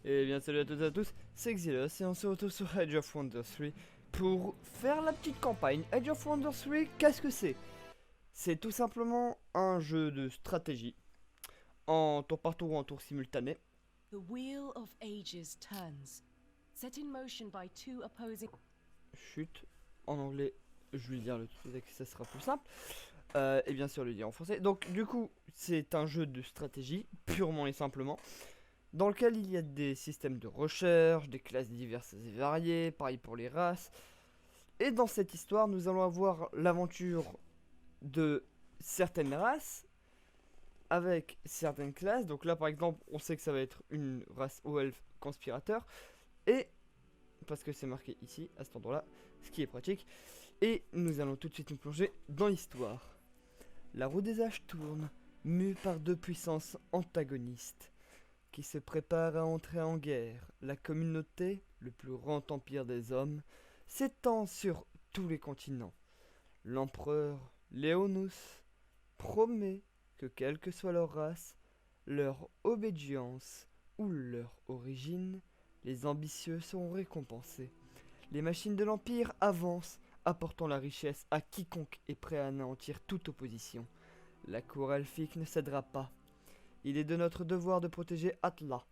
Et bien salut à toutes et à tous, c'est Xylos et on se retrouve sur Age of Wonders 3 pour faire la petite campagne. Age of Wonders 3, qu'est-ce que c'est? C'est tout simplement un jeu de stratégie en tour par tour ou en tour simultané. The wheel of ages turns, set in motion by two opposing. Chut, en anglais, je vais lire le texte, ça sera plus simple. Et bien sûr le dire en français. Donc du coup, c'est un jeu de stratégie, purement et simplement, dans lequel il y a des systèmes de recherche, des classes diverses et variées, pareil pour les races. Et dans cette histoire, nous allons avoir l'aventure de certaines races avec certaines classes. Donc là, par exemple, on sait que ça va être une race haut elfe conspirateur. Et, parce que c'est marqué ici, à cet endroit-là, ce qui est pratique. Et nous allons tout de suite nous plonger dans l'histoire. La roue des âges tourne, mue par deux puissances antagonistes qui se préparent à entrer en guerre. La communauté, le plus grand empire des hommes, s'étend sur tous les continents. L'empereur Léonus promet que quelle que soit leur race, leur obédience ou leur origine, les ambitieux seront récompensés. Les machines de l'Empire avancent, apportant la richesse à quiconque est prêt à anéantir toute opposition. La cour elfique ne cédera pas. Il est de notre devoir de protéger Atla,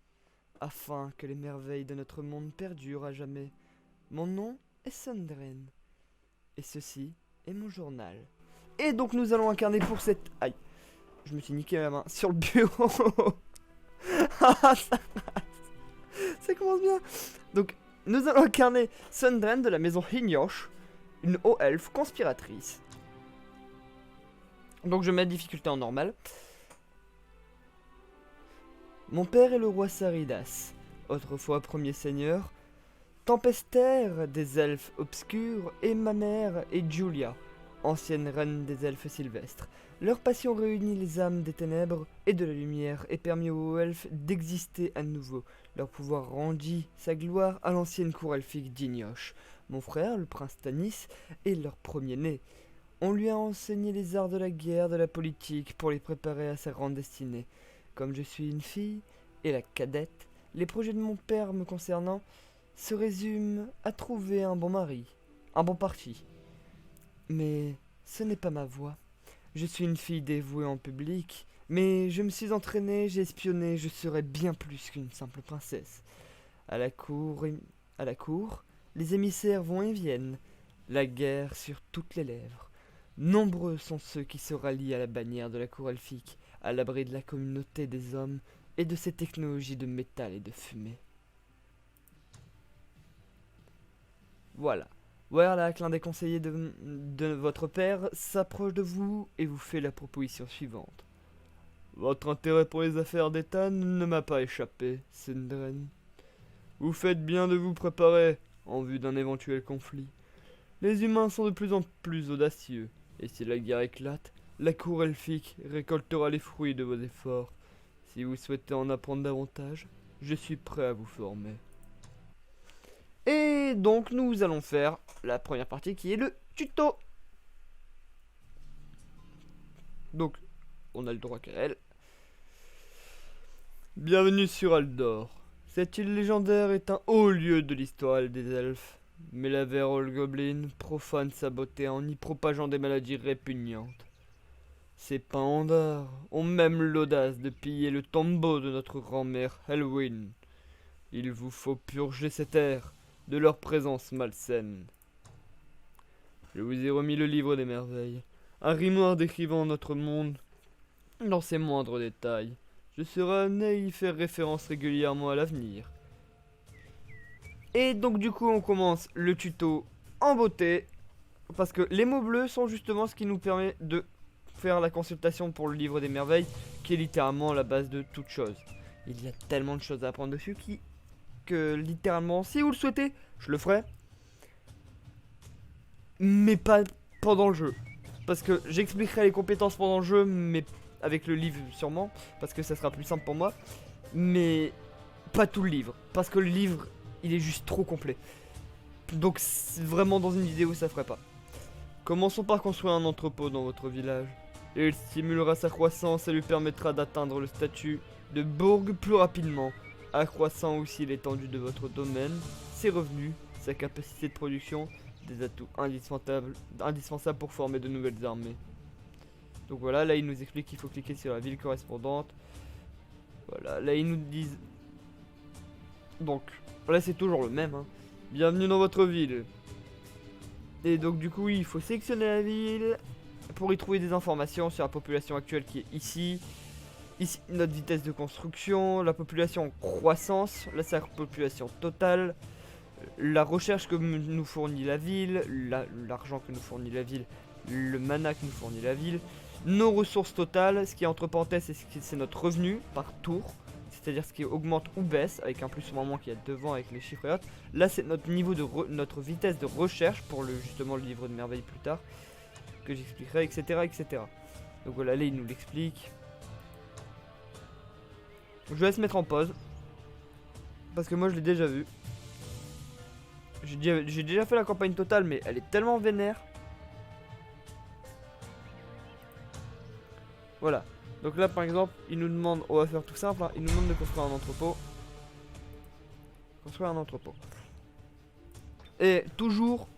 afin que les merveilles de notre monde perdurent à jamais. Mon nom est Sundren, et ceci est mon journal. Et donc nous allons incarner pour cette... Aïe, je me suis niqué la main sur le bureau. Ça commence bien. Donc nous allons incarner Sundren de la maison Hinyosh, une haut elfe conspiratrice. Donc je mets la difficulté en normal. Mon père est le roi Saridas, autrefois premier seigneur, tempestaire des elfes obscurs, et ma mère est Julia, ancienne reine des elfes sylvestres. Leur passion réunit les âmes des ténèbres et de la lumière et permit aux elfes d'exister à nouveau. Leur pouvoir rendit sa gloire à l'ancienne cour elfique d'Inyosh. Mon frère, le prince Tanis, est leur premier-né. On lui a enseigné les arts de la guerre, de la politique, pour les préparer à sa grande destinée. Comme je suis une fille, et la cadette, les projets de mon père me concernant se résument à trouver un bon mari, un bon parti. Mais ce n'est pas ma voie. Je suis une fille dévouée en public, mais je me suis entraînée, j'ai espionné, je serais bien plus qu'une simple princesse. À la cour, les émissaires vont et viennent, la guerre sur toutes les lèvres. Nombreux sont ceux qui se rallient à la bannière de la cour elfique, à l'abri de la communauté des hommes et de ces technologies de métal et de fumée. Voilà. Voilà que l'un des conseillers de votre père s'approche de vous et vous fait la proposition suivante. Votre intérêt pour les affaires d'État ne m'a pas échappé, Sindren. Vous faites bien de vous préparer en vue d'un éventuel conflit. Les humains sont de plus en plus audacieux, et si la guerre éclate, la cour elfique récoltera les fruits de vos efforts. Si vous souhaitez en apprendre davantage, je suis prêt à vous former. Et donc nous allons faire la première partie qui est le tuto. Donc on a le droit qu'à elle. Bienvenue sur Aldor. Cette île légendaire est un haut lieu de l'histoire des elfes. Mais la Verol Goblin profane sa beauté en y propageant des maladies répugnantes. Ces pandards ont même l'audace de piller le tombeau de notre grand-mère Helwyn. Il vous faut purger cette air de leur présence malsaine. Je vous ai remis le livre des merveilles, un grimoire décrivant notre monde dans ses moindres détails. Je serai amené à y faire référence régulièrement à l'avenir. Et donc du coup on commence le tuto en beauté, parce que les mots bleus sont justement ce qui nous permet de faire la consultation pour le livre des merveilles, qui est littéralement la base de toute chose. Il y a tellement de choses à apprendre dessus que littéralement, si vous le souhaitez, je le ferai. Mais pas pendant le jeu. Parce que j'expliquerai les compétences pendant le jeu, mais avec le livre sûrement, parce que ça sera plus simple pour moi. Mais pas tout le livre, parce que le livre, il est juste trop complet. Donc vraiment dans une vidéo, ça ferait pas. Commençons par construire un entrepôt dans votre village. Et il stimulera sa croissance et lui permettra d'atteindre le statut de bourg plus rapidement. accroissant aussi l'étendue de votre domaine, ses revenus, sa capacité de production, des atouts indispensables pour former de nouvelles armées. Donc voilà, là ils nous expliquent qu'il faut cliquer sur la ville correspondante. Voilà, là ils nous disent... Donc, là c'est toujours le même, hein. Bienvenue dans votre ville. Et donc du coup, il faut sélectionner la ville pour y trouver des informations sur la population actuelle qui est ici. Ici, notre vitesse de construction, la population en croissance, là c'est la population totale, la recherche que nous fournit la ville, l'argent que nous fournit la ville, le mana que nous fournit la ville, nos ressources totales, ce qui est entre parenthèses, c'est notre revenu par tour, c'est-à-dire ce qui augmente ou baisse, avec un plus ou un moins qui est devant avec les chiffres et autres. Là c'est notre niveau de notre vitesse de recherche pour justement le livre de merveilles plus tard, que j'expliquerai, etc., etc. Donc voilà, là il nous l'explique. Je vais laisse mettre en pause. Parce que moi je l'ai déjà vu. J'ai déjà fait la campagne totale, mais elle est tellement vénère. Voilà. Donc là par exemple, il nous demande, on va faire tout simple, hein, il nous demande de construire un entrepôt. Construire un entrepôt. Et toujours,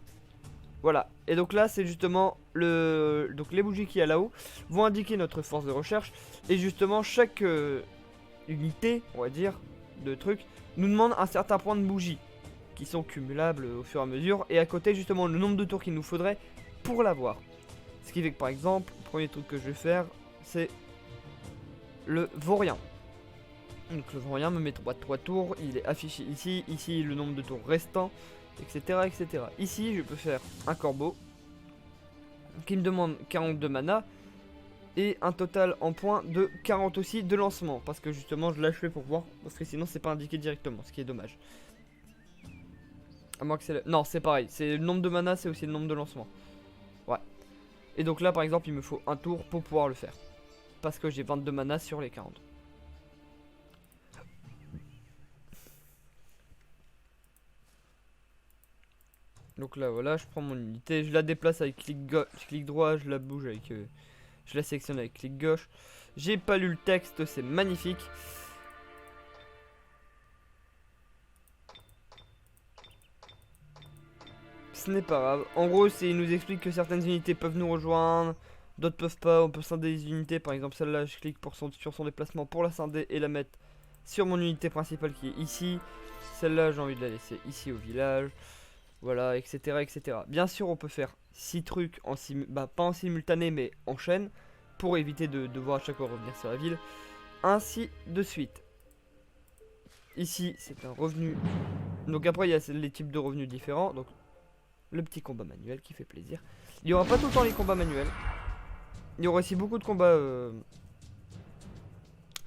voilà. Et donc là c'est justement donc les bougies qu'il y a là-haut vont indiquer notre force de recherche. Et justement chaque unité, on va dire, de trucs, nous demande un certain point de bougie qui sont cumulables au fur et à mesure. Et à côté justement le nombre de tours qu'il nous faudrait pour l'avoir. Ce qui fait que par exemple, le premier truc que je vais faire, c'est le vaurien. Donc le vaurien me met 3 tours, il est affiché ici, ici le nombre de tours restants, etc., etc. Ici je peux faire un corbeau qui me demande 42 mana et un total en points de 40 aussi de lancement, parce que justement je l'achevais pour voir, parce que sinon c'est pas indiqué directement, ce qui est dommage. À moins que c'est non, c'est pareil, c'est le nombre de mana, c'est aussi le nombre de lancement. Ouais. Et donc là par exemple il me faut un tour pour pouvoir le faire, parce que j'ai 22 mana sur les 40. Donc là voilà, je prends mon unité, je la déplace avec clic droit, je la bouge avec je la sélectionne avec clic gauche. J'ai pas lu le texte, c'est magnifique. Ce n'est pas grave. En gros, il nous explique que certaines unités peuvent nous rejoindre, d'autres peuvent pas. On peut scinder des unités. Par exemple, celle-là, je clique sur son déplacement pour la scinder et la mettre sur mon unité principale qui est ici. Celle-là, j'ai envie de la laisser ici au village. Voilà, etc., etc. Bien sûr, on peut faire 6 trucs en pas en simultané, mais en chaîne, pour éviter de devoir à chaque fois revenir sur la ville. Ainsi de suite. Ici, c'est un revenu. Donc après, il y a les types de revenus différents. Donc, le petit combat manuel qui fait plaisir. Il n'y aura pas tout le temps les combats manuels. Il y aura aussi beaucoup de combats...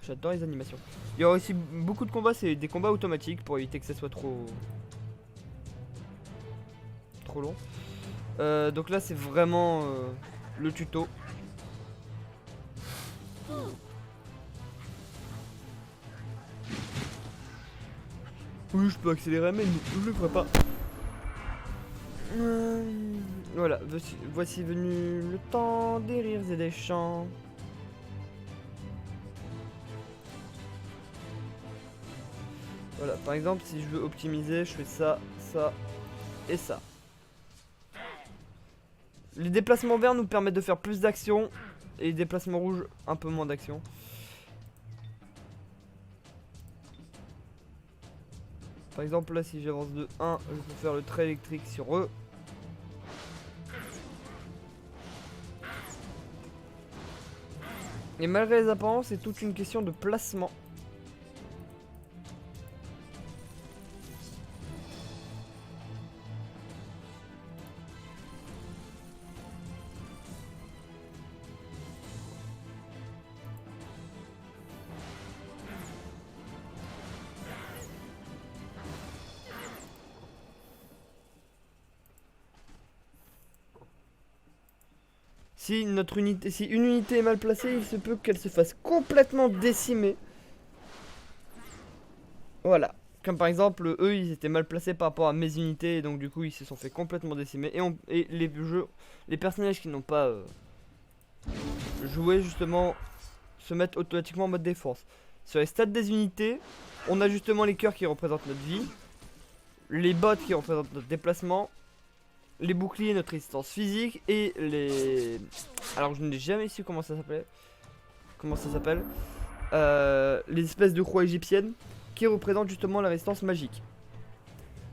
J'adore les animations. Il y aura aussi beaucoup de combats, c'est des combats automatiques pour éviter que ça soit trop long. Donc là, c'est vraiment le tuto. Oui, je peux accélérer, mais je le ferai pas. Voilà, voici venu le temps des rires et des chants. Voilà, par exemple, si je veux optimiser, je fais ça, ça et ça. Les déplacements verts nous permettent de faire plus d'actions et les déplacements rouges un peu moins d'actions. Par exemple là si j'avance de 1, je peux faire le trait électrique sur eux. Et malgré les apparences, c'est toute une question de placement. Si une unité est mal placée, il se peut qu'elle se fasse complètement décimer. Voilà. Comme par exemple, eux, ils étaient mal placés par rapport à mes unités, et donc du coup, ils se sont fait complètement décimer. Et les personnages qui n'ont pas joué, justement, se mettent automatiquement en mode défense. sur les stats des unités, on a justement les cœurs qui représentent notre vie, les bottes qui représentent notre déplacement, les boucliers notre résistance physique et les... Alors je n'ai jamais su comment ça s'appelait. Comment ça s'appelle, les espèces de croix égyptiennes qui représentent justement la résistance magique.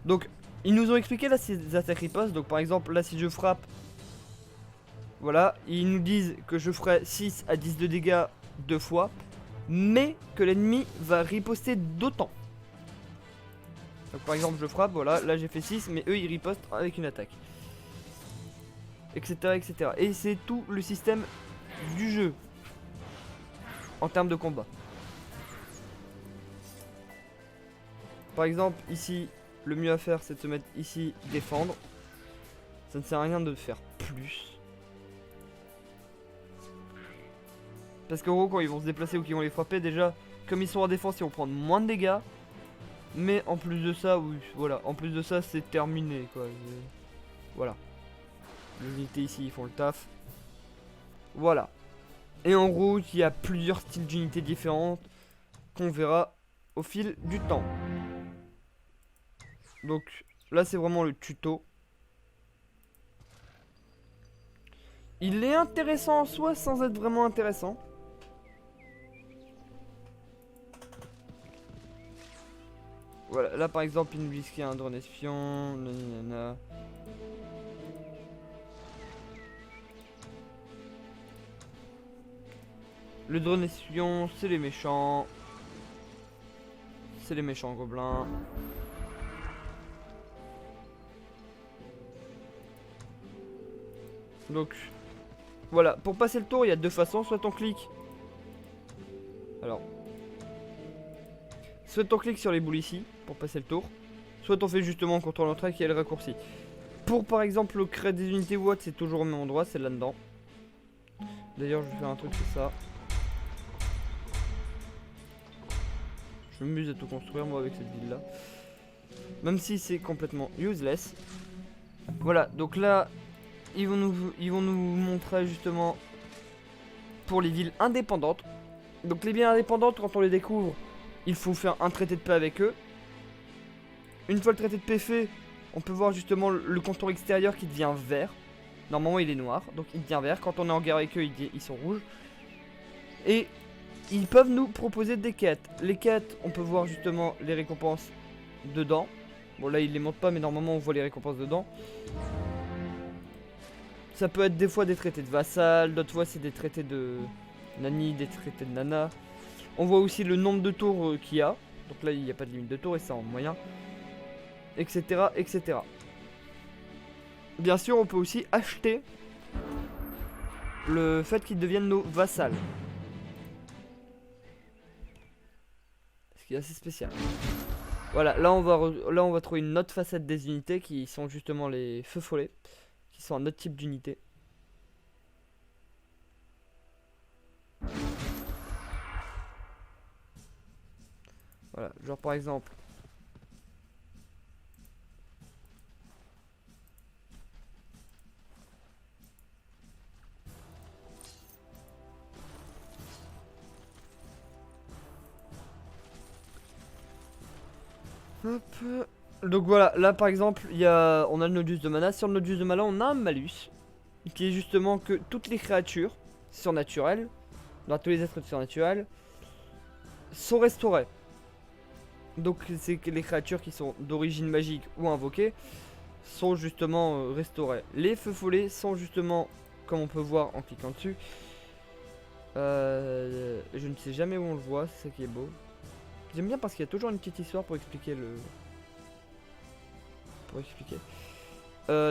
Donc ils nous ont expliqué là ces attaques ripostes. Donc par exemple là si je frappe, voilà, ils nous disent que je ferai 6 à 10 de dégâts 2 fois, mais que l'ennemi va riposter d'autant. Donc par exemple je frappe, voilà, là j'ai fait 6, mais eux ils ripostent avec une attaque. Etc, etc. Et c'est tout le système du jeu en termes de combat. Par exemple ici, le mieux à faire c'est de se mettre ici, défendre. Ça ne sert à rien de faire plus. Parce qu'en gros quand ils vont se déplacer ou qu'ils vont les frapper, déjà comme ils sont en défense ils vont prendre moins de dégâts. Mais en plus de ça, oui, voilà, en plus de ça c'est terminé quoi. Voilà. Les unités ici ils font le taf. Voilà. Et en gros il y a plusieurs styles d'unités différentes qu'on verra au fil du temps. Donc là c'est vraiment le tuto. Il est intéressant en soi sans être vraiment intéressant. Voilà, là par exemple, il nous dit qu'il y a un drone espion, nanana. Le drone espion, c'est les méchants. C'est les méchants gobelins. Donc, voilà, pour passer le tour, il y a deux façons, soit on clique. Alors, soit on clique sur les boules ici pour passer le tour, soit on fait justement CTRL-Entrée qui est le raccourci. Pour par exemple créer des unités ou autre, c'est toujours au même endroit, c'est là-dedans. D'ailleurs, je vais faire un truc, c'est ça. Je m'amuse à tout construire moi avec cette ville là. Même si c'est complètement useless. Voilà, donc là, ils vont nous montrer justement pour les villes indépendantes. Donc les villes indépendantes, quand on les découvre, il faut faire un traité de paix avec eux. Une fois le traité de paix fait, on peut voir justement le contour extérieur qui devient vert. Normalement il est noir, donc il devient vert. Quand on est en guerre avec eux, ils sont rouges. Et ils peuvent nous proposer des quêtes. Les quêtes, on peut voir justement les récompenses dedans. Bon là ils les montrent pas, mais normalement on voit les récompenses dedans. Ça peut être des fois des traités de vassal, d'autres fois c'est des traités de Nani, des traités de Nana. On voit aussi le nombre de tours qu'il y a. Donc là il n'y a pas de limite de tours et c'est en moyen. Etc, etc. Bien sûr on peut aussi acheter le fait qu'ils deviennent nos vassals. Ce qui est assez spécial. Voilà, là on va trouver une autre facette des unités qui sont justement les feux follets. Qui sont un autre type d'unité. Voilà, genre par exemple. Hop. Donc voilà, là par exemple, on a le nodus de mana. Sur le nodus de mana, on a un malus. Qui est justement que toutes les créatures surnaturelles, dans tous les êtres surnaturels, sont restaurées. Donc c'est que les créatures qui sont d'origine magique ou invoquées sont justement restaurées. Les feux follets sont justement, comme on peut voir en cliquant dessus, je ne sais jamais où on le voit, c'est ça qui est beau. J'aime bien parce qu'il y a toujours une petite histoire pour expliquer le...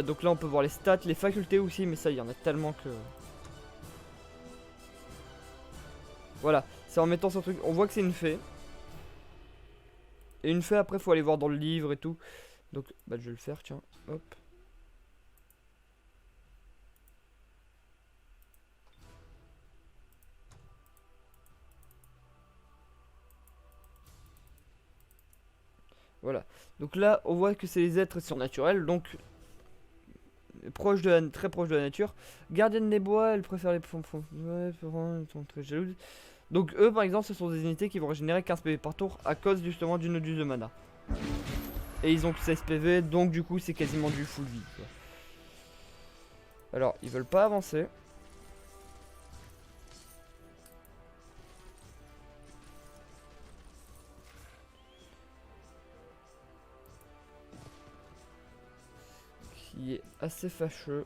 donc là on peut voir les stats, les facultés aussi, mais ça il y en a tellement que... Voilà, c'est en mettant son truc, on voit que c'est une fée. Et une fée après faut aller voir dans le livre et tout. Donc bah je vais le faire, tiens, hop. Voilà, donc là on voit que c'est les êtres surnaturels, donc très proche de la nature. Gardienne des bois, elle préfère les ouais, elles sont très jalouses. Donc eux par exemple ce sont des unités qui vont régénérer 15 PV par tour à cause justement du nodus de mana. Et ils ont 16 PV donc du coup c'est quasiment du full vie quoi. Alors ils veulent pas avancer. Qui est assez fâcheux.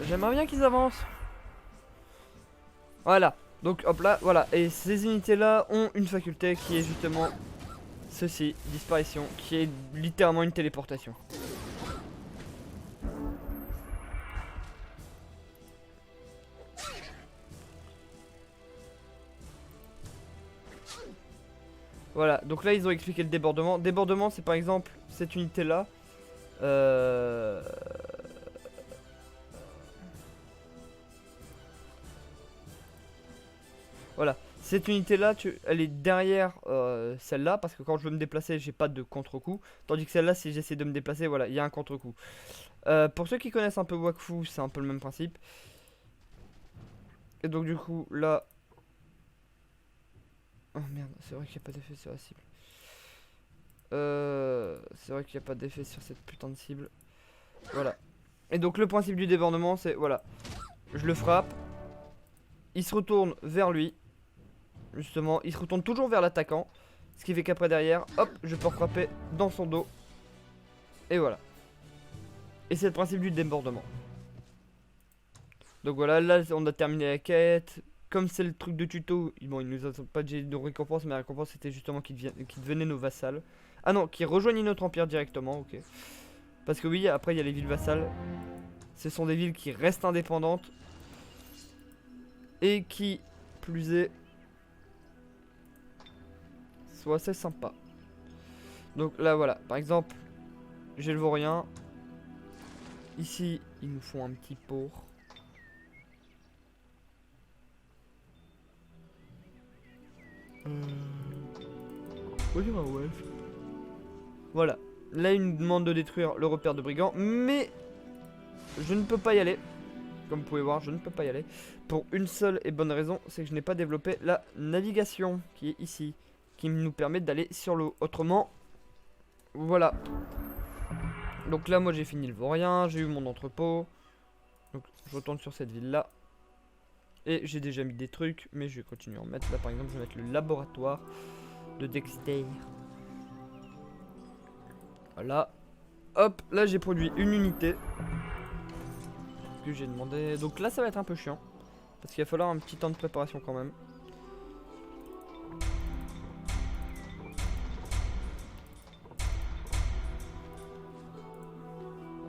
J'aimerais bien qu'ils avancent. Voilà. Donc hop là, voilà. Et ces unités là ont une faculté qui est justement ceci, disparition, qui est littéralement une téléportation. Voilà, donc là ils ont expliqué le débordement. Débordement c'est par exemple cette unité là. Voilà, cette unité là, elle est derrière celle-là, parce que quand je veux me déplacer, j'ai pas de contre-coup. Tandis que celle-là, si j'essaie de me déplacer, voilà, il y a un contre-coup. Pour ceux qui connaissent un peu Wakfu, c'est un peu le même principe. Et donc du coup, là... Oh merde, c'est vrai qu'il n'y a pas d'effet sur la cible. C'est vrai qu'il n'y a pas d'effet sur cette putain de cible. Voilà. Et donc le principe du débordement, c'est, voilà. Je le frappe. Il se retourne vers lui. Justement, il se retourne toujours vers l'attaquant. Ce qui fait qu'après derrière, hop, je peux frapper dans son dos. Et voilà. Et c'est le principe du débordement. Donc voilà, là on a terminé la quête. Comme c'est le truc de tuto, bon, il nous a pas de récompense, mais la récompense c'était justement qu'ils devenaient nos vassals. Ah non, qu'ils rejoignent notre empire directement, ok. Parce que oui, après il y a les villes vassales. Ce sont des villes qui restent indépendantes. Et qui, plus est, soit assez sympa. Donc là voilà, par exemple, j'ai le vaurien. Ici, ils nous font un petit pour. Voilà, là il nous demande de détruire le repère de brigands, mais je ne peux pas y aller. Comme vous pouvez voir, je ne peux pas y aller. Pour une seule et bonne raison, c'est que je n'ai pas développé la navigation qui est ici, qui nous permet d'aller sur l'eau. Autrement, voilà. Donc là, moi j'ai fini le vaurien, j'ai eu mon entrepôt. Donc je retourne sur cette ville là. Et j'ai déjà mis des trucs, mais je vais continuer à en mettre. Là par exemple, je vais mettre le laboratoire de Dexter. Voilà. Hop, là j'ai produit une unité. Que j'ai demandé. Donc là ça va être un peu chiant. Parce qu'il va falloir un petit temps de préparation quand même.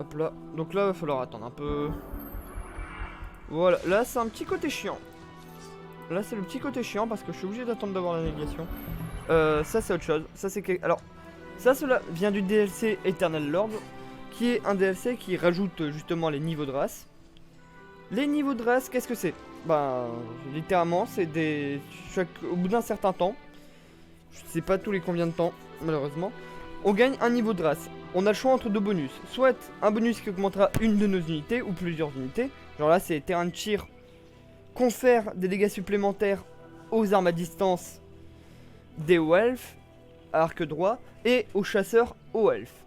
Hop là. Donc là il va falloir attendre un peu. Voilà, là c'est un petit côté chiant. Là c'est le petit côté chiant parce que je suis obligé d'attendre d'avoir la navigation. Ça c'est autre chose. Ça c'est que... Alors, ça cela vient du DLC Eternal Lord, qui est un DLC qui rajoute justement les niveaux de race. Les niveaux de race, qu'est-ce que c'est? Ben, littéralement, c'est des... Au bout d'un certain temps, je sais pas tous les combien de temps, malheureusement, on gagne un niveau de race. On a le choix entre deux bonus. Soit un bonus qui augmentera une de nos unités, ou plusieurs unités. Genre là, c'est terrain de tir, confère des dégâts supplémentaires aux armes à distance des hauts elfes, à arc droit, et aux chasseurs hauts elfes.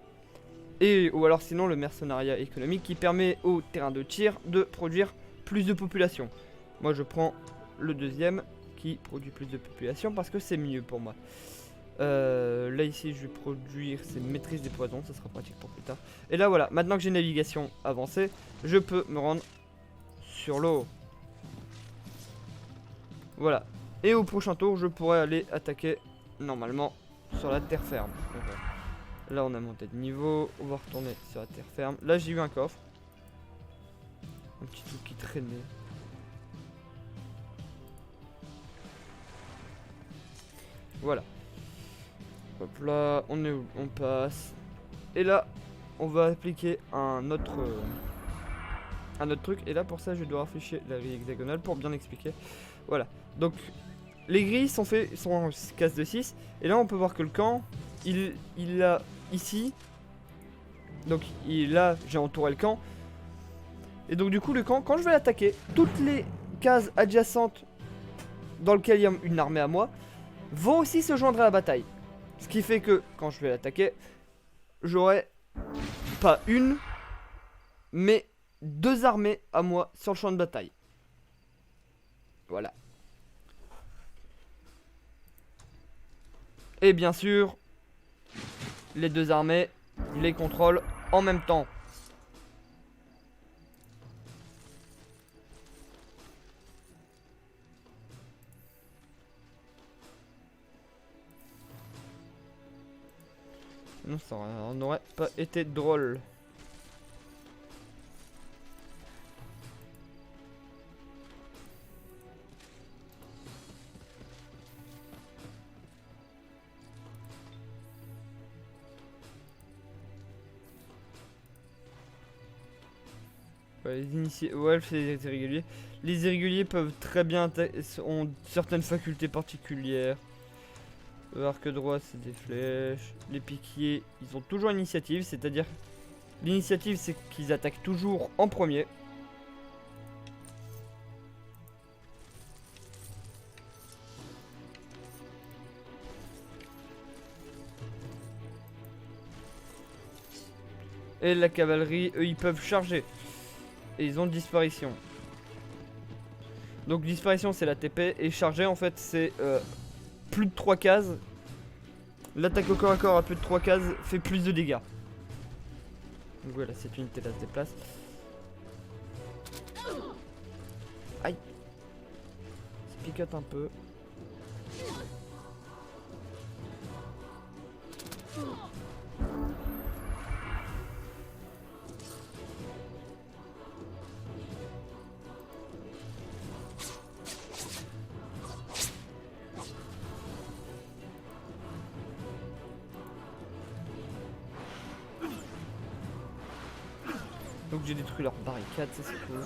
Et, ou alors sinon le mercenariat économique qui permet au terrain de tir de produire plus de population. Moi je prends le deuxième qui produit plus de population parce que c'est mieux pour moi. Là ici je vais produire c'est maîtrise des poisons, ça sera pratique pour plus tard. Et là voilà, maintenant que j'ai navigation avancée, je peux me rendre sur l'eau. Voilà. Et au prochain tour je pourrai aller attaquer normalement sur la terre ferme. Donc, voilà. Là on a monté de niveau, on va retourner sur la terre ferme. Là j'ai eu un coffre. Un petit truc qui traînait. Voilà. Hop là, on est où? On passe. Et là, on va appliquer un autre truc. Et là pour ça je dois afficher la grille hexagonale pour bien expliquer. Voilà. Donc les grilles sont en case de 6. Et là on peut voir que le camp, il a ici. Donc là j'ai entouré le camp. Et donc du coup le camp, quand je vais l'attaquer, toutes les cases adjacentes dans lesquelles il y a une armée à moi vont aussi se joindre à la bataille. Ce qui fait que quand je vais l'attaquer, j'aurai pas une, mais 2 armées à moi sur le champ de bataille. Voilà. Et bien sûr, les 2 armées, les contrôlent en même temps. Non, ça n'aurait pas été drôle. Ouais, ouais, c'est les irréguliers. Les irréguliers peuvent très bien ont certaines facultés particulières. Arc droit, c'est des flèches. Les piquiers, ils ont toujours l'initiative, c'est-à-dire l'initiative, c'est qu'ils attaquent toujours en premier. Et la cavalerie, eux, ils peuvent charger. Et ils ont disparition. Donc disparition, c'est la TP. Et charger, en fait, c'est plus de 3 cases. L'attaque au corps à corps à plus de 3 cases fait plus de dégâts. Donc voilà, cette unité là se déplace. Aïe. Ça picote un peu. Donc j'ai détruit leur barricade, ça c'est cool.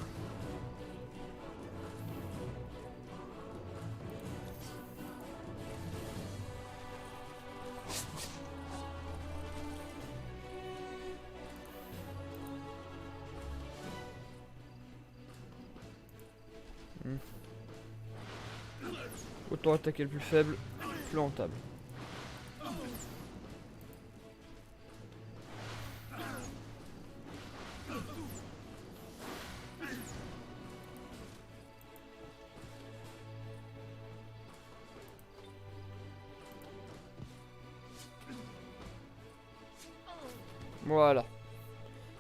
Autant attaquer le plus faible, plus rentable. Voilà.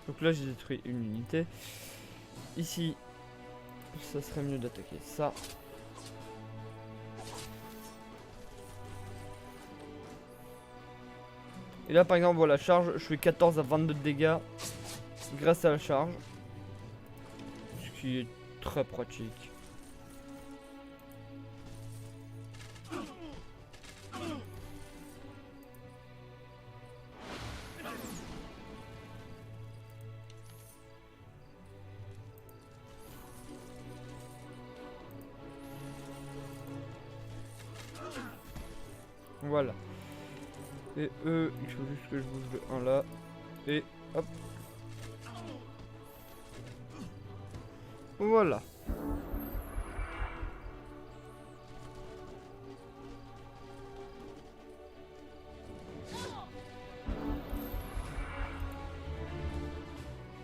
Donc là j'ai détruit une unité. Ici, ça serait mieux d'attaquer ça. Et là par exemple voilà, charge, je fais 14 à 22 de dégâts grâce à la charge. Ce qui est très pratique. Voilà. Et eux, il faut juste que je bouge le 1 là. Et hop. Voilà.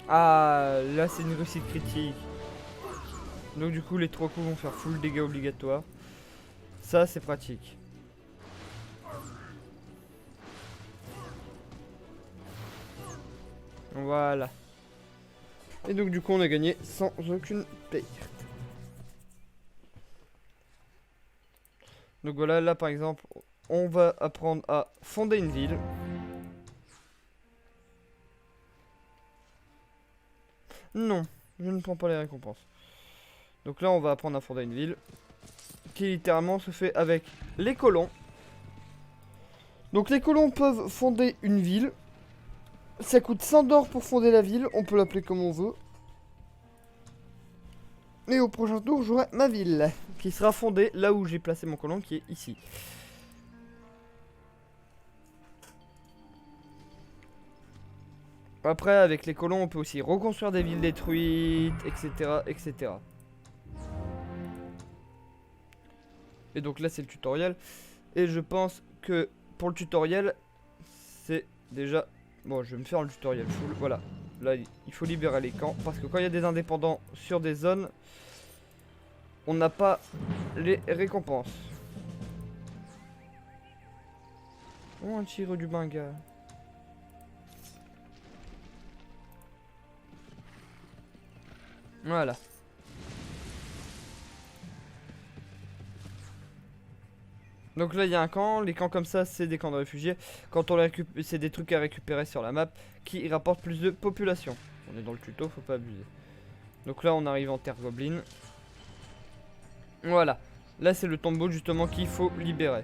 Ah, là c'est une réussite critique. Donc du coup les 3 coups vont faire full dégâts obligatoire. Ça c'est pratique. Voilà. Et donc du coup on a gagné sans aucune perte. Donc voilà, là par exemple, on va apprendre à fonder une ville. Non, je ne prends pas les récompenses. Donc là on va apprendre à fonder une ville. Qui littéralement se fait avec les colons. Donc les colons peuvent fonder une ville. Ça coûte 100 d'or pour fonder la ville, on peut l'appeler comme on veut. Et au prochain tour, j'aurai ma ville, qui sera fondé là où j'ai placé mon colon, qui est ici. Après, avec les colons, on peut aussi reconstruire des villes détruites, etc., etc. Et donc là, c'est le tutoriel. Et je pense que pour le tutoriel, c'est déjà... Bon, je vais me faire le tutoriel full. Voilà. Là, il faut libérer les camps. Parce que quand il y a des indépendants sur des zones, on n'a pas les récompenses. Oh, un tir du Benga. Voilà. Donc là il y a un camp, les camps comme ça c'est des camps de réfugiés. Quand on les récupère, c'est des trucs à récupérer sur la map qui rapportent plus de population. On est dans le tuto, faut pas abuser. Donc là on arrive en terre goblin. Voilà, là c'est le tombeau justement qu'il faut libérer.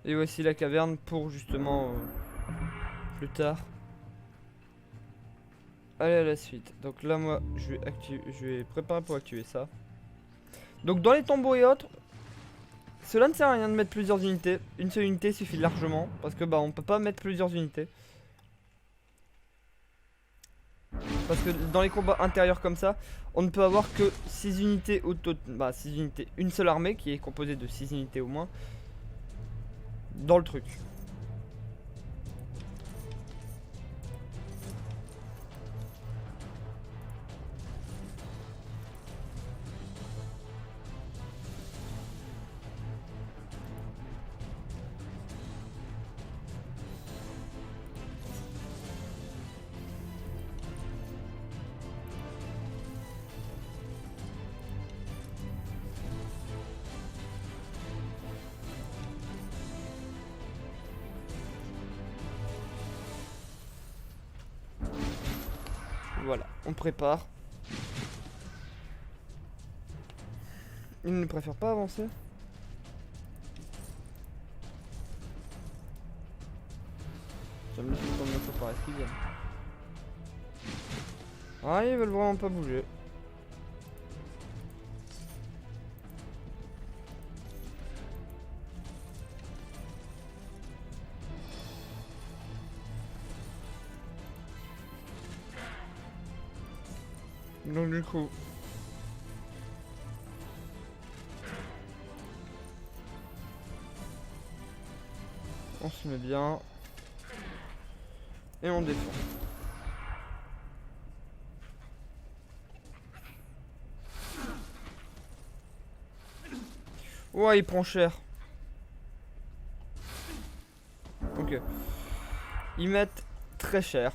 Et voici la caverne pour justement plus tard. Allez à la suite. Donc là moi je vais préparer pour activer ça. Donc dans les tombeaux et autres, cela ne sert à rien de mettre plusieurs unités. Une seule unité suffit largement parce que bah on peut pas mettre plusieurs unités. Parce que dans les combats intérieurs comme ça, on ne peut avoir que 6 unités au total. Bah 6 unités, une seule armée qui est composée de 6 unités au moins dans le truc. Voilà, on prépare. Il ne préfère pas avancer. J'aime bien ce temps de moto par esquive. Ah, ils veulent vraiment pas bouger. Donc du coup, on se met bien et on défend. Ouais, il prend cher. Ok. Ils mettent très cher.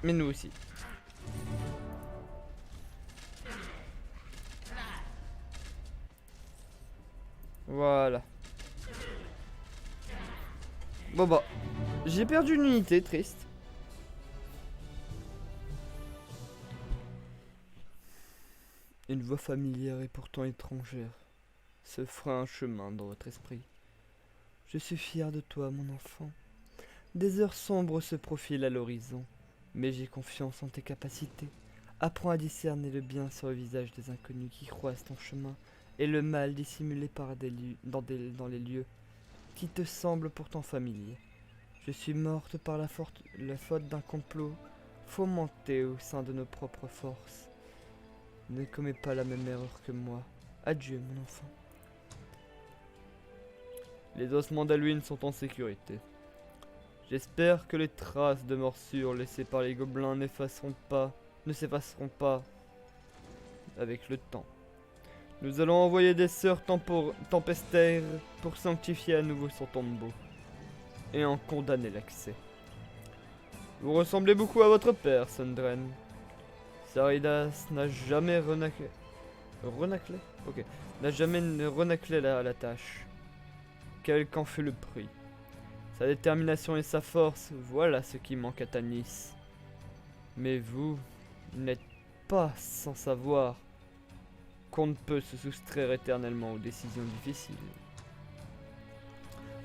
Mais nous aussi. Voilà. Bon bah, j'ai perdu une unité, triste. Une voix familière et pourtant étrangère se fera un chemin dans votre esprit. Je suis fier de toi, mon enfant. Des heures sombres se profilent à l'horizon, mais j'ai confiance en tes capacités. Apprends à discerner le bien sur le visage des inconnus qui croisent ton chemin et le mal dissimulé par dans les lieux qui te semblent pourtant familiers. Je suis morte par la faute d'un complot fomenté au sein de nos propres forces. Ne commets pas la même erreur que moi. Adieu, mon enfant. Les ossements d'Halloween sont en sécurité. J'espère que les traces de morsures laissées par les gobelins ne s'effaceront pas avec le temps. Nous allons envoyer des sœurs tempestaires pour sanctifier à nouveau son tombeau et en condamner l'accès. Vous ressemblez beaucoup à votre père, Sundren. Saridas n'a jamais renaclé. Ok. N'a jamais renaclé la tâche. Quel qu'en fut le prix. Sa détermination et sa force, voilà ce qui manque à Tanis. Mais vous n'êtes pas sans savoir qu'on ne peut se soustraire éternellement aux décisions difficiles.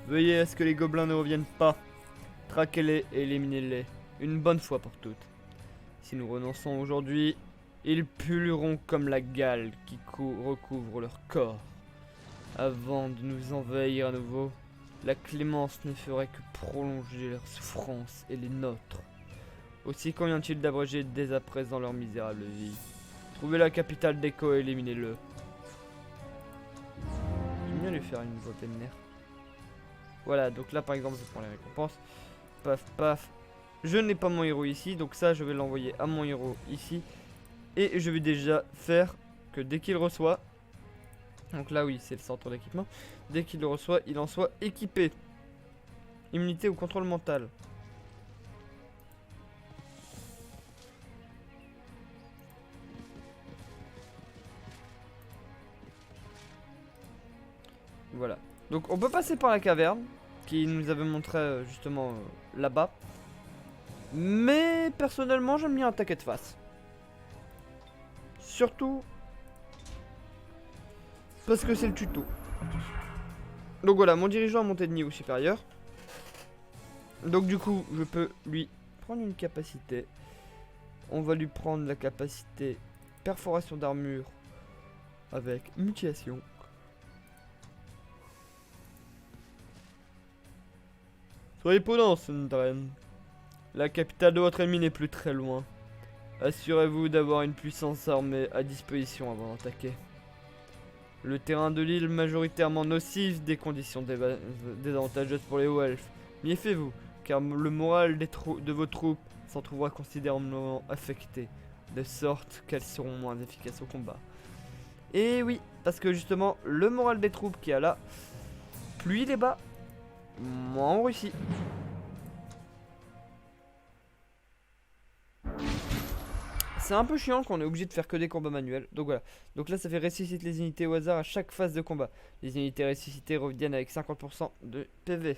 Veuillez à ce que les gobelins ne reviennent pas. Traquez-les et éliminez-les, une bonne fois pour toutes. Si nous renonçons aujourd'hui, ils pulluleront comme la gale qui recouvre leur corps. Avant de nous envahir à nouveau, la clémence ne ferait que prolonger leurs souffrances et les nôtres. Aussi convient-il d'abréger dès à présent leur misérable vie. Trouvez la capitale d'Echo et éliminez-le. J'aime bien lui faire une voix pénère. Voilà, donc là par exemple je prends les récompenses. Paf paf. Je n'ai pas mon héros ici, donc ça je vais l'envoyer à mon héros ici. Et je vais déjà faire que dès qu'il reçoit, donc là oui c'est le centre d'équipement, dès qu'il le reçoit il en soit équipé. Immunité au contrôle mental. Voilà. Donc on peut passer par la caverne qui nous avait montré justement là-bas. Mais personnellement j'aime bien attaquer de face. Surtout parce que c'est le tuto. Donc voilà, mon dirigeant a monté de niveau supérieur. Donc du coup je peux lui prendre une capacité. On va lui prendre la capacité perforation d'armure avec mutilation. Soyez prudent, Sundren. La capitale de votre ennemi n'est plus très loin. Assurez-vous d'avoir une puissance armée à disposition avant d'attaquer. Le terrain de l'île majoritairement nocif, des conditions désavantageuses pour les hauts elfes. Méfiez-vous, car le moral de vos troupes s'en trouvera considérablement affecté, de sorte qu'elles seront moins efficaces au combat. Et oui, parce que justement, le moral des troupes qui est là, plus il est bas, moins on réussit. C'est un peu chiant qu'on est obligé de faire que des combats manuels. Donc voilà. Donc là ça fait ressusciter les unités au hasard à chaque phase de combat. Les unités ressuscitées reviennent avec 50% de PV.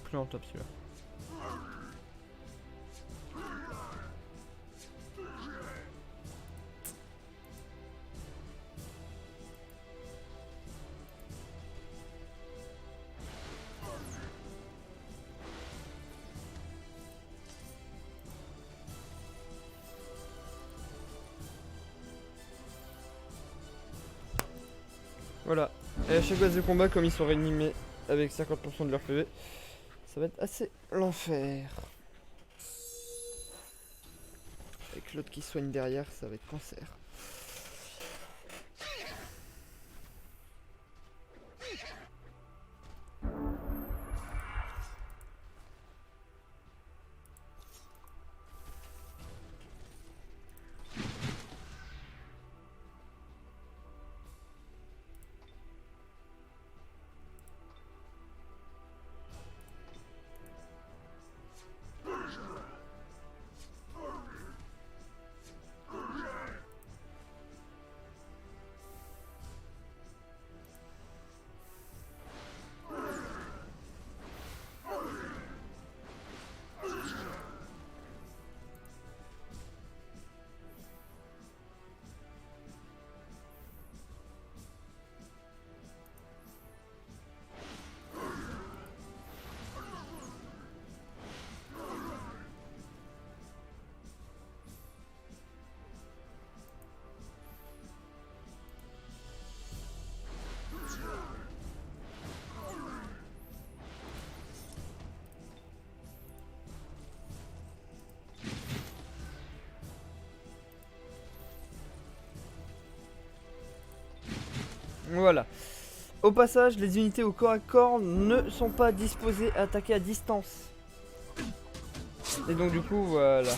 Plus en top celui-là. Voilà. Et à chaque phase de combat, comme ils sont réanimés avec 50% de leur PV, ça va être assez l'enfer. Avec l'autre qui soigne derrière, ça va être cancer. Voilà. Au passage, les unités au corps à corps ne sont pas disposées à attaquer à distance. Et donc du coup, voilà.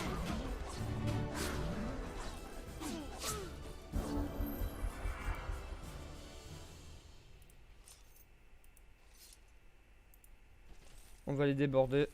On va les déborder.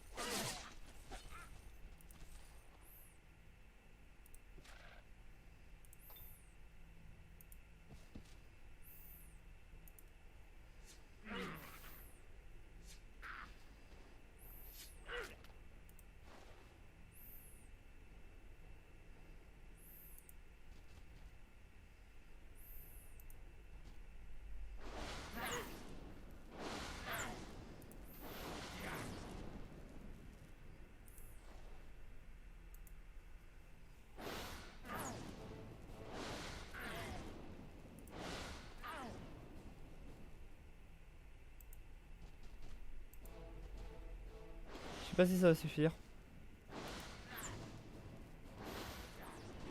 Je sais pas si ça va suffire.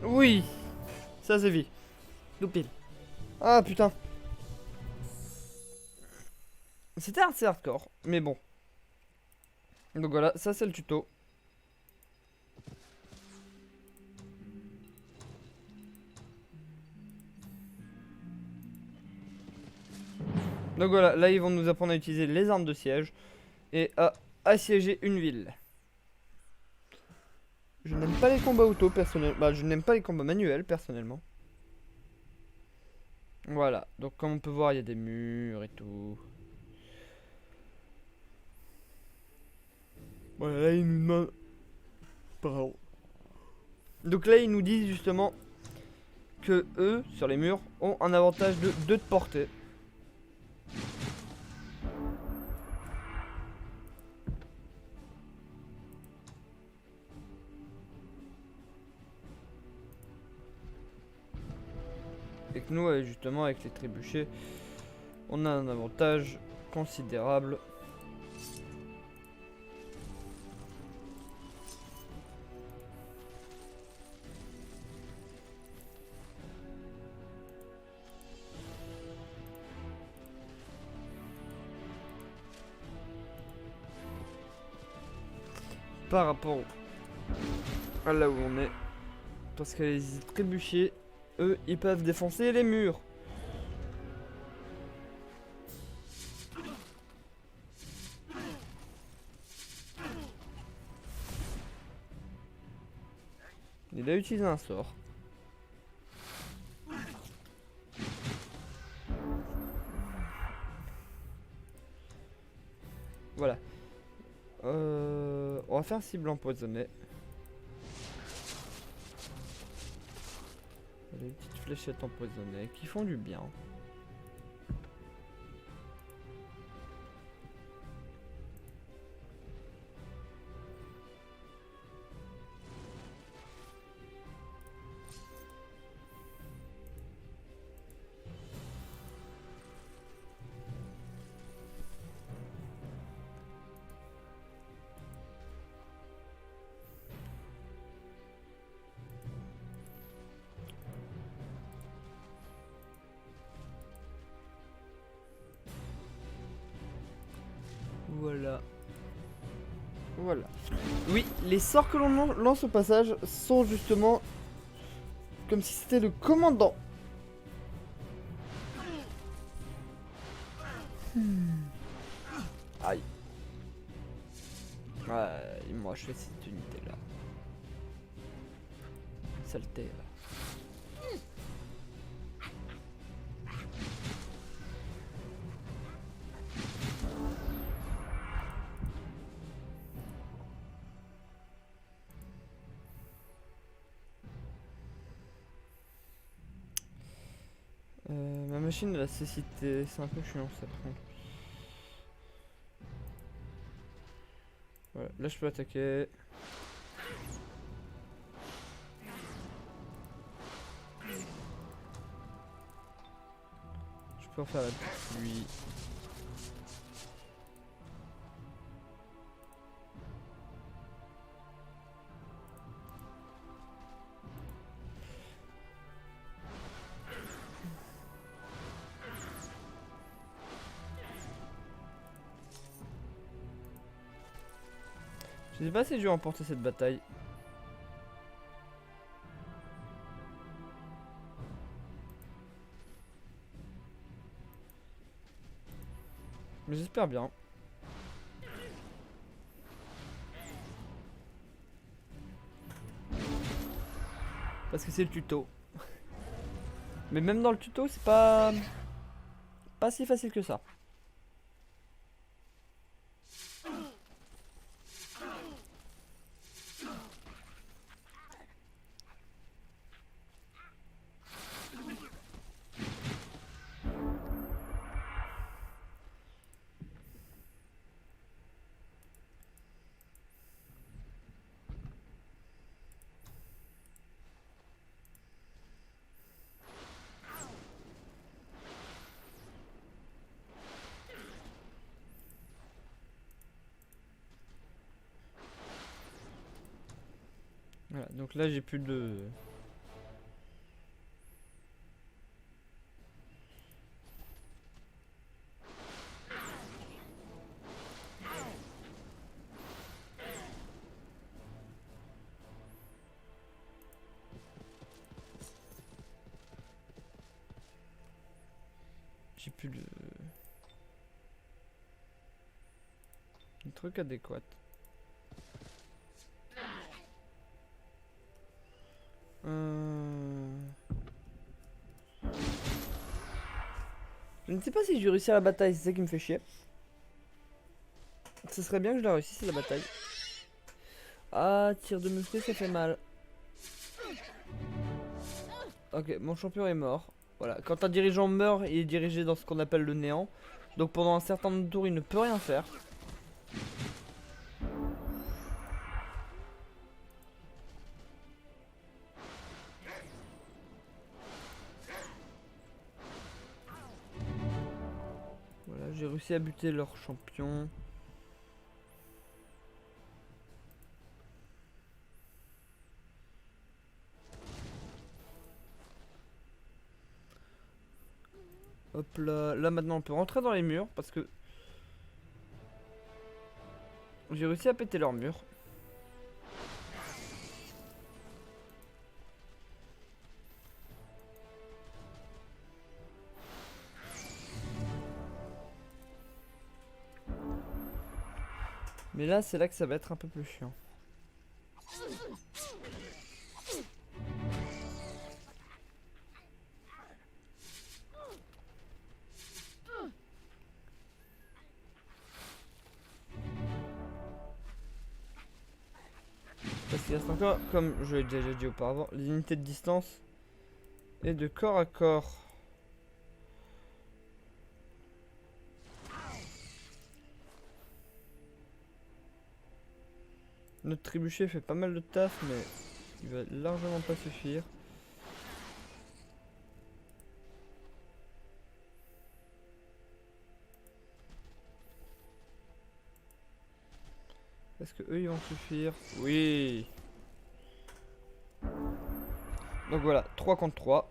Oui, ça c'est vie. Tout pile. Ah putain. C'était assez hardcore, mais bon. Donc voilà, ça c'est le tuto. Donc voilà, là ils vont nous apprendre à utiliser les armes de siège et à assiéger une ville. Je n'aime pas les combats auto personnellement. Bah, je n'aime pas les combats manuels personnellement. Voilà, donc comme on peut voir, il y a des murs et tout. Voilà, là ils nous demandent. Pardon. Donc là ils nous disent justement que eux, sur les murs, ont un avantage de 2 de portée. Et que nous, justement, avec les trébuchets, on a un avantage considérable. Par rapport à là où on est. Parce que les trébuchets, eux, ils peuvent défoncer les murs. Il a utilisé un sort. Voilà. On va faire cible empoisonnée. Des petites fléchettes empoisonnées qui font du bien. Voilà. Voilà. Oui, les sorts que l'on lance au passage sont justement comme si c'était le commandant. Aïe. Ouais, moi je fais cette unité là. Saleté là. Ma machine elle a cécité, c'est un peu chiant ça par contre. Voilà, là je peux attaquer. Je peux en faire la pluie. Je sais pas si je vais remporter cette bataille. Mais j'espère bien. Parce que c'est le tuto. Mais même dans le tuto, c'est pas si facile que ça. Voilà, donc là j'ai plus de... J'ai plus de... Un truc adéquat. Je ne sais pas si j'ai réussi à la bataille, c'est ça qui me fait chier. Ce serait bien que je la réussisse la bataille. Ah, tir de musclé, ça fait mal. Ok, mon champion est mort. Voilà, quand un dirigeant meurt, il est dirigé dans ce qu'on appelle le néant. Donc pendant un certain nombre de tours, il ne peut rien faire. Voilà, j'ai réussi à buter leur champion. Hop là, là maintenant on peut rentrer dans les murs parce que j'ai réussi à péter leur mur. Mais là c'est là que ça va être un peu plus chiant. Parce qu'il reste encore, comme je l'ai déjà dit auparavant, les unités de distance et de corps à corps. Notre trébuchet fait pas mal de taf, mais il va largement pas suffire. Est-ce que eux ils vont suffire? Oui. Donc voilà, 3 contre 3.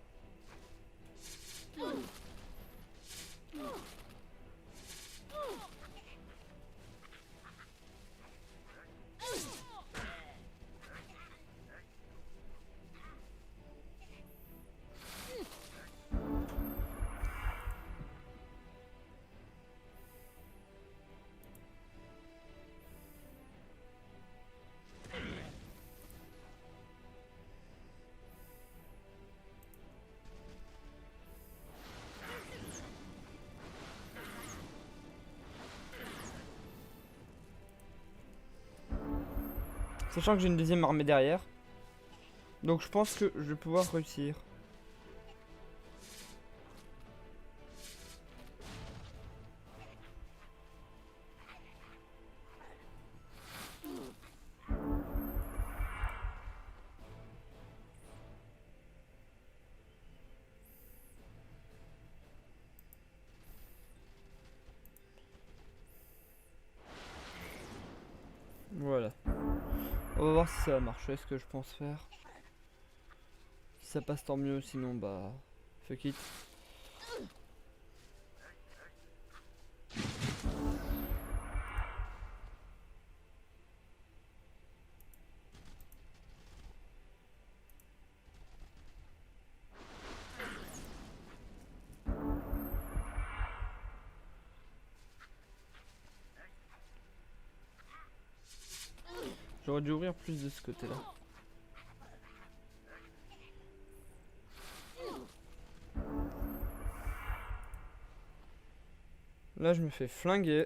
Sachant que j'ai une deuxième armée derrière. Donc je pense que je vais pouvoir réussir. Voilà. On va voir si ça va marcher, ce que je pense faire. Si ça passe tant mieux, sinon bah... fuck it. J'aurais dû ouvrir plus de ce côté-là. Là, je me fais flinguer.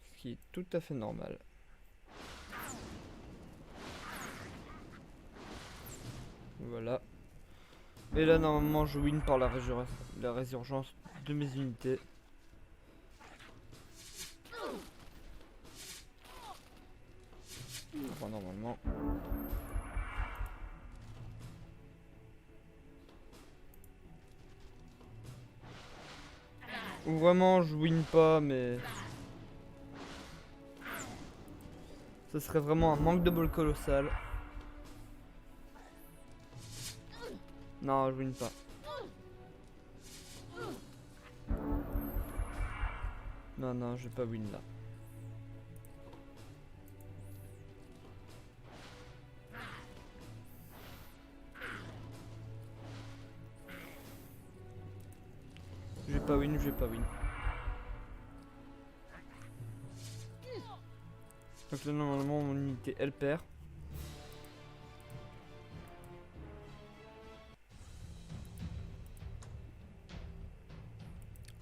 Ce qui est tout à fait normal. Voilà. Et là, normalement, je win par la résurgence de mes unités. Enfin, normalement. Ou vraiment, je win pas, mais... ce serait vraiment un manque de bol colossal. Non, je win pas. Non, non, je vais pas win là. Je vais pas win, je vais pas win. Donc là, normalement, mon unité, elle perd.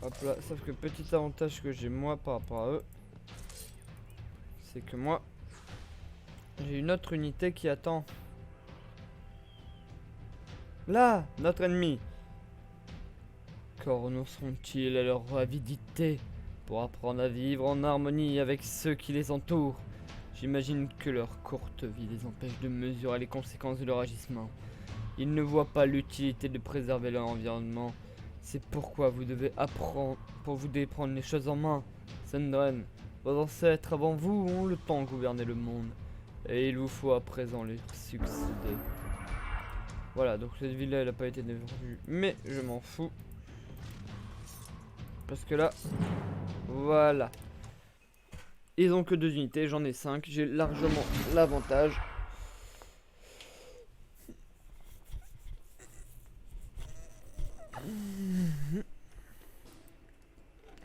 Hop là, sauf que petit avantage que j'ai moi par rapport à eux, c'est que moi, j'ai une autre unité qui attend. Là, notre ennemi. Quand renonceront-ils à leur avidité pour apprendre à vivre en harmonie avec ceux qui les entourent? J'imagine que leur courte vie les empêche de mesurer les conséquences de leur agissement. Ils ne voient pas l'utilité de préserver leur environnement. C'est pourquoi vous devez apprendre, prendre les choses en main. Sundren, vos ancêtres avant vous ont le temps gouverné le monde. Et il vous faut à présent les succéder. Voilà, donc cette ville-là, elle n'a pas été défendue. Mais je m'en fous. Parce que là, voilà. Ils ont que 2 unités, j'en ai 5. J'ai largement l'avantage.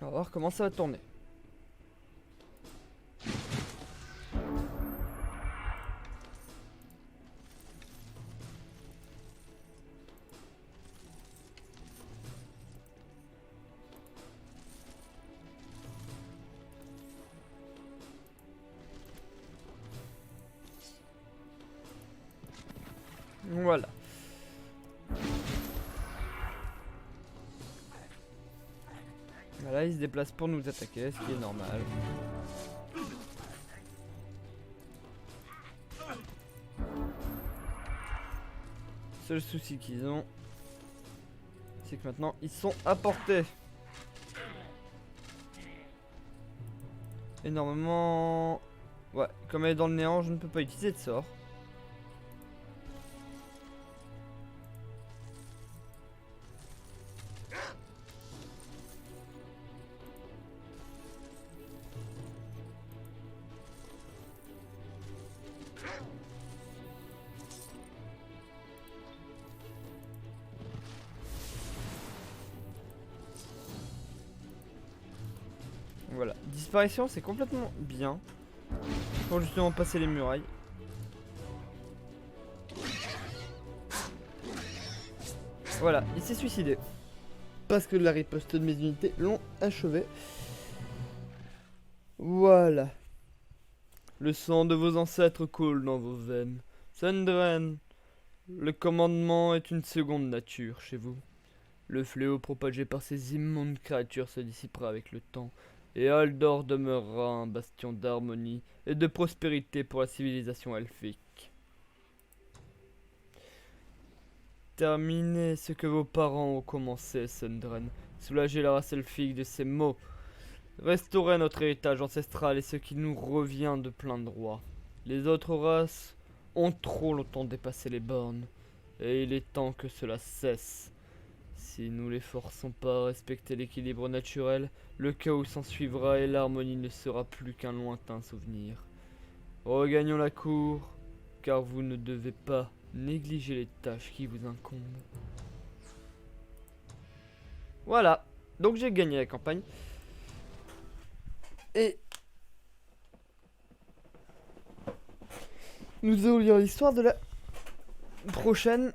On va voir comment ça va tourner. Voilà. Voilà, il se déplace pour nous attaquer, ce qui est normal. Seul souci qu'ils ont, c'est que maintenant ils sont à portée. Et normalement... ouais, comme elle est dans le néant, je ne peux pas utiliser de sort. Voilà, disparition c'est complètement bien pour justement passer les murailles. Voilà, il s'est suicidé parce que la riposte de mes unités l'ont achevé. Voilà. Le sang de vos ancêtres coule dans vos veines. Sundren, le commandement est une seconde nature chez vous. Le fléau propagé par ces immondes créatures se dissipera avec le temps. Et Aldor demeurera un bastion d'harmonie et de prospérité pour la civilisation elfique. Terminez ce que vos parents ont commencé, Sundren. Soulagez la race elfique de ses maux. Restaurez notre héritage ancestral et ce qui nous revient de plein droit. Les autres races ont trop longtemps dépassé les bornes. Et il est temps que cela cesse. Si nous les forçons pas à respecter l'équilibre naturel, le chaos s'ensuivra et l'harmonie ne sera plus qu'un lointain souvenir. Regagnons la cour, car vous ne devez pas négliger les tâches qui vous incombent. Voilà, donc j'ai gagné la campagne. Et nous allons lire l'histoire de la prochaine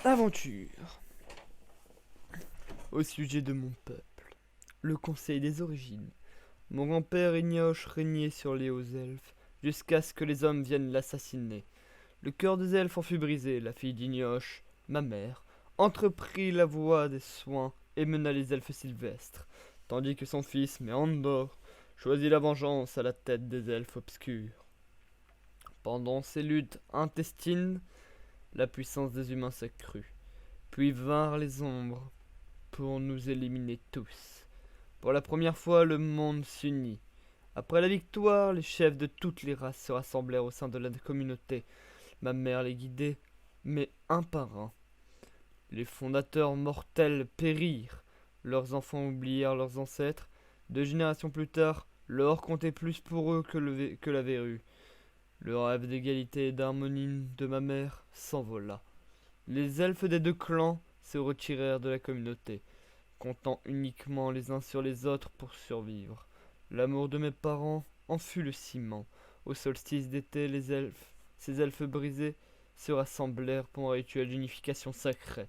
aventure. au sujet de mon peuple. Le Conseil des origines. Mon grand-père Ignoche régnait sur les hauts elfes, jusqu'à ce que les hommes viennent l'assassiner. Le cœur des elfes en fut brisé, la fille d'Ignoche, ma mère, entreprit la voie des soins et mena les elfes sylvestres, tandis que son fils, Méandor, choisit la vengeance à la tête des elfes obscurs. Pendant ces luttes intestines, la puissance des humains s'accrut, puis vinrent les ombres pour nous éliminer tous. Pour la première fois, le monde s'unit. Après la victoire, les chefs de toutes les races se rassemblèrent au sein de la communauté. Ma mère les guidait, mais un par un. Les fondateurs mortels périrent. Leurs enfants oublièrent leurs ancêtres. 2 générations plus tard, l'or comptait plus pour eux que la verrue. Le rêve d'égalité et d'harmonie de ma mère s'envola. Les elfes des 2 clans se retirèrent de la communauté, comptant uniquement les uns sur les autres pour survivre. L'amour de mes parents en fut le ciment. Au solstice d'été, ces elfes brisés, se rassemblèrent pour un rituel d'unification sacrée.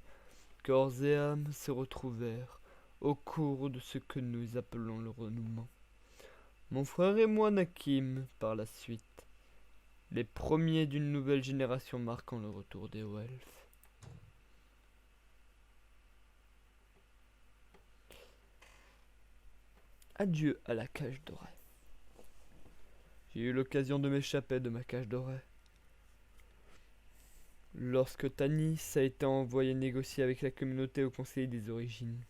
Corps et âme se retrouvèrent au cours de ce que nous appelons le renouement. Mon frère et moi naquîmes par la suite, les premiers d'une nouvelle génération marquant le retour des hauts elfes. Adieu à la cage dorée. J'ai eu l'occasion de m'échapper de ma cage dorée lorsque Tanis a été envoyé négocier avec la communauté au Conseil des origines.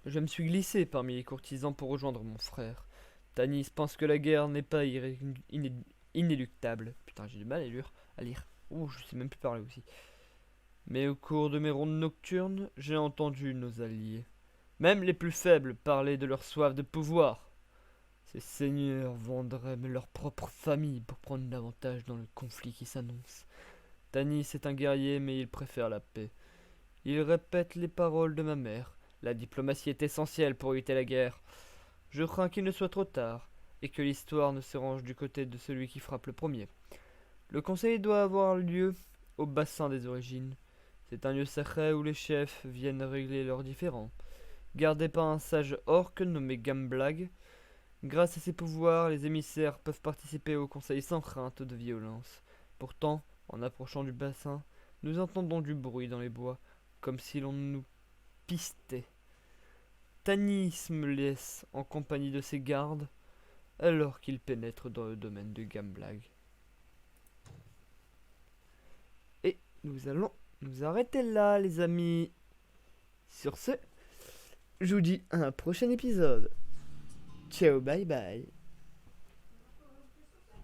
Je me suis glissé parmi les courtisans pour rejoindre mon frère. Tanis pense que la guerre n'est pas inéluctable. Putain, j'ai du mal à lire. Ouh, je sais même plus parler aussi. Mais au cours de mes rondes nocturnes, j'ai entendu nos alliés, même les plus faibles, parler de leur soif de pouvoir. Ces seigneurs vendraient leur propre famille pour prendre l'avantage dans le conflit qui s'annonce. Tanis est un guerrier, mais il préfère la paix. Il répète les paroles de ma mère. La diplomatie est essentielle pour éviter la guerre. Je crains qu'il ne soit trop tard, et que l'histoire ne se range du côté de celui qui frappe le premier. Le conseil doit avoir lieu au bassin des origines. C'est un lieu sacré où les chefs viennent régler leurs différends. Gardé par un sage orc nommé Gamblag, grâce à ses pouvoirs, les émissaires peuvent participer au conseil sans crainte de violence. Pourtant, en approchant du bassin, nous entendons du bruit dans les bois, comme si l'on nous pistait. Tanis me laisse en compagnie de ses gardes, alors qu'il pénètre dans le domaine de Gamblag. Et nous allons nous arrêter là, les amis. Sur ce, je vous dis à un prochain épisode. Ciao, bye bye.